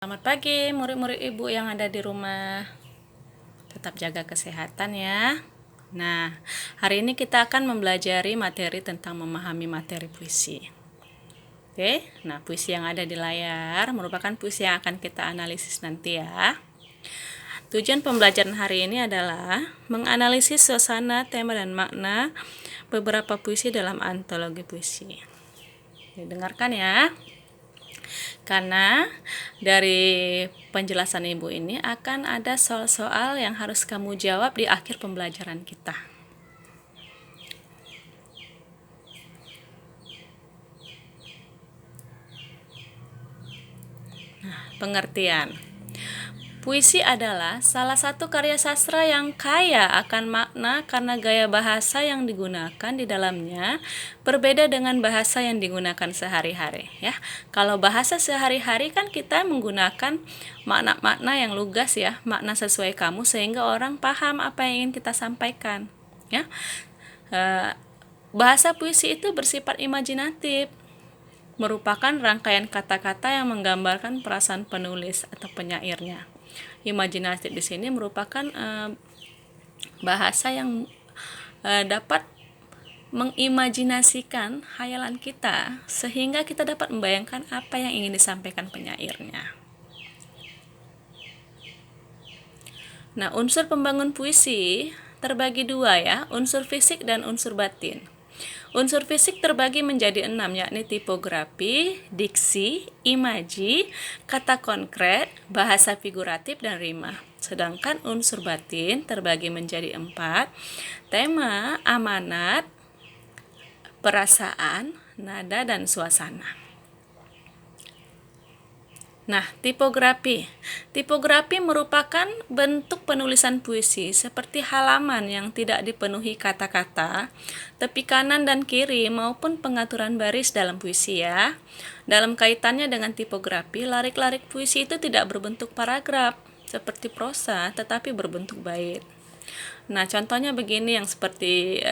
Selamat pagi murid-murid ibu yang ada di rumah. Tetap jaga kesehatan ya. Nah, hari ini kita akan mempelajari materi tentang memahami materi puisi. Oke, nah puisi yang ada di layar merupakan puisi yang akan kita analisis nanti ya. Tujuan pembelajaran hari ini adalah menganalisis suasana, tema, dan makna beberapa puisi dalam antologi puisi. Dengarkan ya. Karena dari penjelasan ibu ini akan ada soal-soal yang harus kamu jawab di akhir pembelajaran kita. Nah, pengertian. Puisi adalah salah satu karya sastra yang kaya akan makna karena gaya bahasa yang digunakan di dalamnya berbeda dengan bahasa yang digunakan sehari-hari ya. Kalau bahasa sehari-hari kan kita menggunakan makna-makna yang lugas ya, makna sesuai kamu sehingga orang paham apa yang ingin kita sampaikan ya. Bahasa puisi itu bersifat imajinatif, merupakan rangkaian kata-kata yang menggambarkan perasaan penulis atau penyairnya. Imajinatif di sini merupakan bahasa yang dapat mengimajinasikan hayalan kita sehingga kita dapat membayangkan apa yang ingin disampaikan penyairnya. Nah, unsur pembangun puisi terbagi dua ya, unsur fisik dan unsur batin. Unsur fisik terbagi menjadi 6, yakni tipografi, diksi, imaji, kata konkret, bahasa figuratif, dan rima. Sedangkan unsur batin terbagi menjadi 4, tema, amanat, perasaan, nada, dan suasana. Nah, tipografi. Tipografi merupakan bentuk penulisan puisi seperti halaman yang tidak dipenuhi kata-kata, tepi kanan dan kiri maupun pengaturan baris dalam puisi ya. Dalam kaitannya dengan tipografi, larik-larik puisi itu tidak berbentuk paragraf seperti prosa, tetapi berbentuk bait. Nah, contohnya begini yang seperti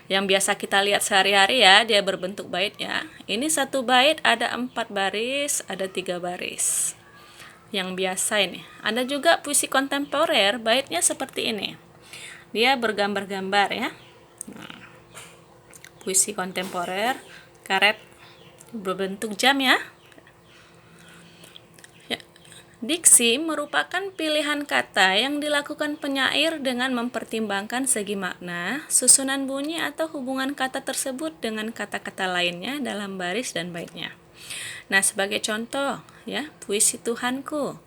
yang biasa kita lihat sehari-hari ya, dia berbentuk bait ya. Ini satu bait ada 4 baris, ada 3 baris. Yang biasa ini. Ada juga puisi kontemporer, baitnya seperti ini. Dia bergambar-gambar ya. Nah, puisi kontemporer, karet berbentuk jam ya. Diksi merupakan pilihan kata yang dilakukan penyair dengan mempertimbangkan segi makna, susunan bunyi atau hubungan kata tersebut dengan kata-kata lainnya dalam baris dan baitnya. Nah, sebagai contoh ya, puisi Tuhanku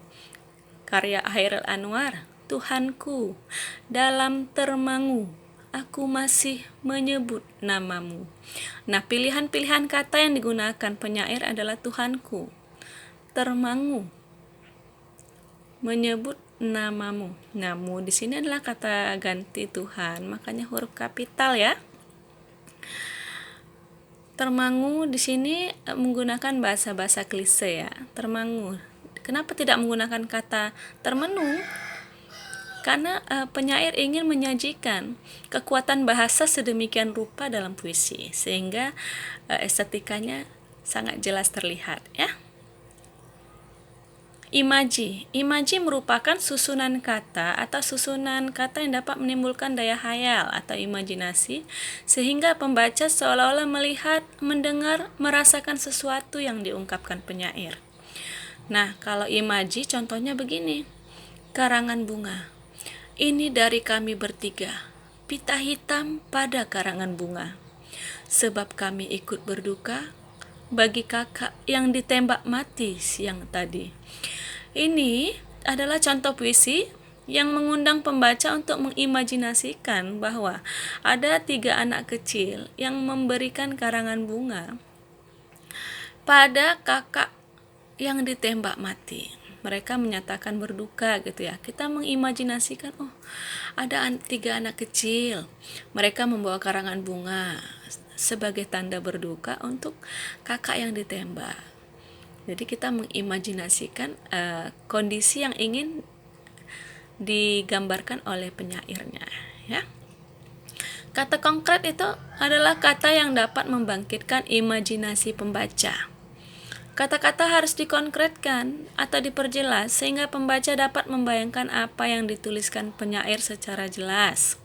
karya Hairil Anwar, Tuhanku, dalam termangu aku masih menyebut namamu. Nah, pilihan-pilihan kata yang digunakan penyair adalah Tuhanku, termangu, menyebut namamu. Namu di sini adalah kata ganti Tuhan, makanya huruf kapital ya. Termangu di sini menggunakan bahasa-bahasa klise ya. Termangu. Kenapa tidak menggunakan kata termenung? Karena penyair ingin menyajikan kekuatan bahasa sedemikian rupa dalam puisi sehingga estetikanya sangat jelas terlihat ya. Imaji. Imaji merupakan susunan kata atau susunan kata yang dapat menimbulkan daya hayal atau imajinasi sehingga pembaca seolah-olah melihat, mendengar, merasakan sesuatu yang diungkapkan penyair. Nah, kalau imaji contohnya begini. Karangan bunga. Ini dari kami bertiga. Pita hitam pada karangan bunga. Sebab kami ikut berduka bagi kakak yang ditembak mati siang tadi. Ini adalah contoh puisi yang mengundang pembaca untuk mengimajinasikan bahwa ada 3 anak kecil yang memberikan karangan bunga pada kakak yang ditembak mati. Mereka menyatakan berduka gitu ya. Kita mengimajinasikan, oh ada 3 anak kecil, mereka membawa karangan bunga sebagai tanda berduka untuk kakak yang ditembak. Jadi kita mengimajinasikan kondisi yang ingin digambarkan oleh penyairnya ya. Kata konkret itu adalah kata yang dapat membangkitkan imajinasi pembaca. Kata-kata harus dikonkretkan atau diperjelas sehingga pembaca dapat membayangkan apa yang dituliskan penyair secara jelas.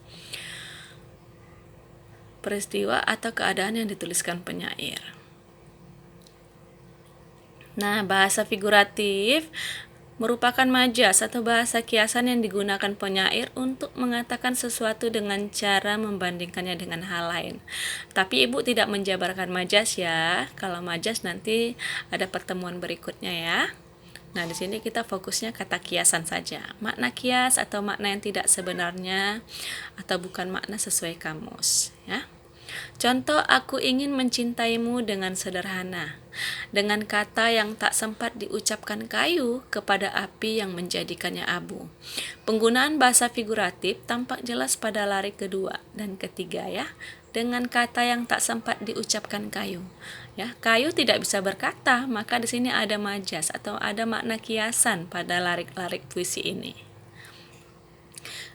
Peristiwa atau keadaan yang dituliskan penyair. Nah, bahasa figuratif merupakan majas atau bahasa kiasan yang digunakan penyair untuk mengatakan sesuatu dengan cara membandingkannya dengan hal lain. Tapi Ibu tidak menjabarkan majas ya. Kalau majas nanti ada pertemuan berikutnya ya. Nah, di sini kita fokusnya kata kiasan saja. Makna kias atau makna yang tidak sebenarnya atau bukan makna sesuai kamus ya. Contoh, aku ingin mencintaimu dengan sederhana, dengan kata yang tak sempat diucapkan kayu kepada api yang menjadikannya abu. Penggunaan bahasa figuratif tampak jelas pada larik kedua dan ketiga ya, dengan kata yang tak sempat diucapkan kayu. Ya, kayu tidak bisa berkata, maka di sini ada majas atau ada makna kiasan pada larik-larik puisi ini.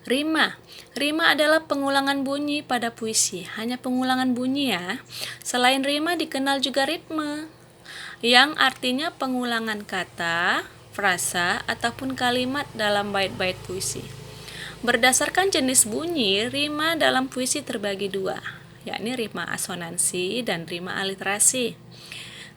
Rima. Rima adalah pengulangan bunyi pada puisi. Hanya pengulangan bunyi ya. Selain rima dikenal juga ritme, yang artinya pengulangan kata, frasa, ataupun kalimat dalam bait-bait puisi. Berdasarkan jenis bunyi, rima dalam puisi terbagi dua, yakni rima asonansi dan rima aliterasi.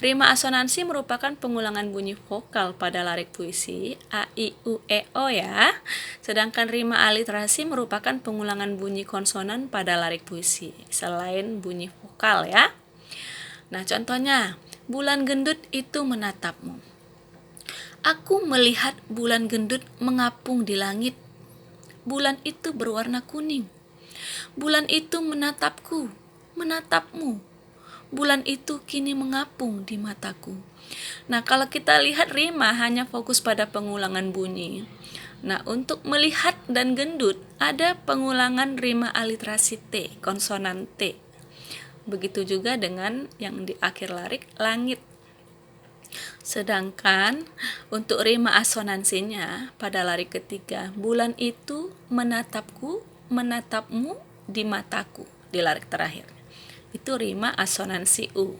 Rima asonansi merupakan pengulangan bunyi vokal pada larik puisi a, i, u, e, o ya. Sedangkan rima aliterasi merupakan pengulangan bunyi konsonan pada larik puisi selain bunyi vokal ya. Nah, contohnya, bulan gendut itu menatapmu. Aku melihat bulan gendut mengapung di langit. Bulan itu berwarna kuning. Bulan itu menatapku, menatapmu. Bulan itu kini mengapung di mataku. Nah, kalau kita lihat rima hanya fokus pada pengulangan bunyi. Nah, untuk melihat dan gendut ada pengulangan rima aliterasi T, konsonan T. Begitu juga dengan yang di akhir larik, langit. Sedangkan untuk rima asonansinya pada larik ketiga, bulan itu menatapku, menatapmu di mataku di larik terakhir. Itu rima asonansi U.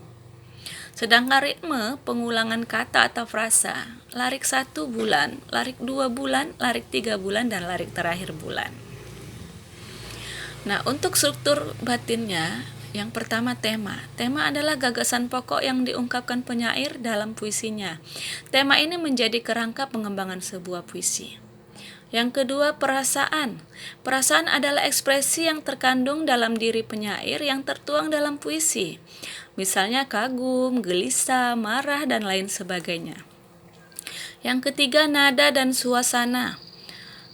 Sedangkan ritme pengulangan kata atau frasa, larik 1 bulan, larik 2 bulan, larik 3 bulan, dan larik terakhir bulan. Nah, untuk struktur batinnya, yang pertama tema. Tema adalah gagasan pokok yang diungkapkan penyair dalam puisinya. Tema ini menjadi kerangka pengembangan sebuah puisi. Yang kedua, perasaan. Perasaan adalah ekspresi yang terkandung dalam diri penyair yang tertuang dalam puisi. Misalnya kagum, gelisah, marah, dan lain sebagainya. Yang ketiga, nada dan suasana.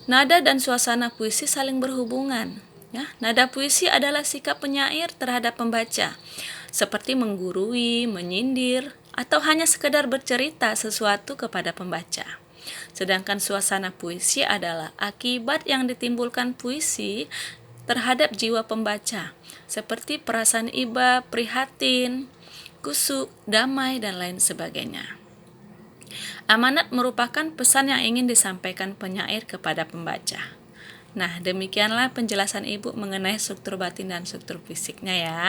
Nada dan suasana puisi saling berhubungan. Ya, nada puisi adalah sikap penyair terhadap pembaca, seperti menggurui, menyindir, atau hanya sekedar bercerita sesuatu kepada pembaca. Sedangkan suasana puisi adalah akibat yang ditimbulkan puisi terhadap jiwa pembaca, seperti perasaan iba, prihatin, kusuk, damai, dan lain sebagainya. Amanat merupakan pesan yang ingin disampaikan penyair kepada pembaca. Nah, demikianlah penjelasan Ibu mengenai struktur batin dan struktur fisiknya ya.